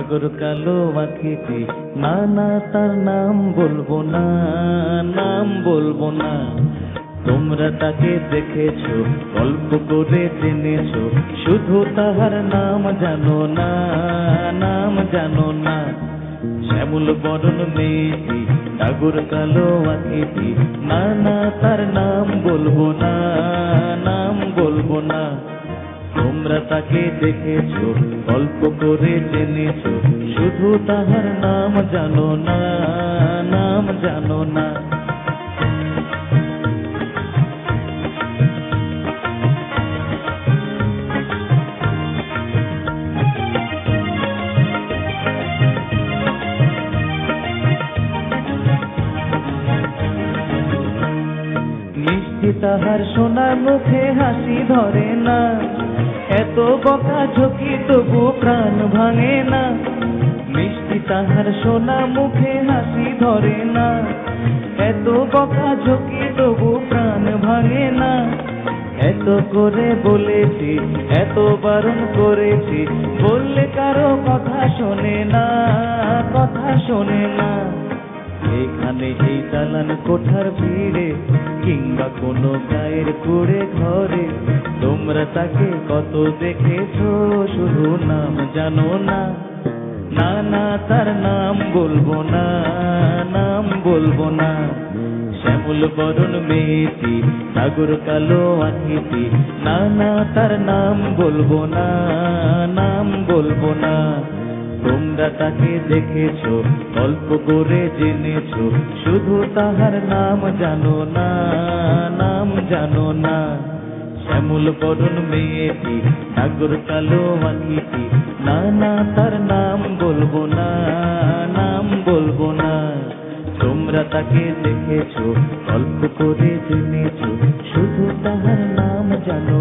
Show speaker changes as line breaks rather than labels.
সাগর কালো আঁখিটি, না না তার নাম বলবো না, নাম বলবো না। তোমরা তাকে দেখেছো, গল্প করে জেনেছো, শুধু তাহার নাম জানো না, নাম জানো না। শ্যামল বরণ মেয়েটি, সাগর কালো আঁখিটি, না না তার নাম বলবো না, নাম বলবো না। তোমরা তাকে দেখেছো, গল্প করে জেনেছো, শুধু তাহার নাম জানো না, নাম জানো না। মিষ্টি তাহার সোনা মুখে হাসি ধরে না, এত বকা ঝোঁকি তবু প্রাণ ভাঙে না। মিষ্টি তাহার সোনা মুখে হাসি ধরে না, এত বকা ঝোঁকি তবু প্রাণ ভাঙে না। এত করে বলেছি, এত বারণ করেছি, বললে কারো কথা শোনে না, কথা শোনে না। এখানে এই দালান কোঠার ভিড়ে, কিংবা কোনো গায়ের কুড়ে ঘরে, তোমরা তাকে কত দেখেছো, শুধু নাম জানো না, না না তার নাম বলবো না, নাম বলবো না। শ্যামল বরণ মেয়েটি, সাগর কালো আঁখিটি, না না তার নাম বলবো না, নাম বলবো না। তোমরা তাকে দেখেছো, গল্প করে জেনেছো, শুধু তাহার নাম জানো না, নাম জানো না। শ্যামল বরণ মেয়েটি, সাগর কালো আঁখিটি, না না তার নাম বলবো না, নাম বলবো না। তোমরা তাকে দেখেছো, গল্প করে জেনেছো, শুধু তাহার নাম জানো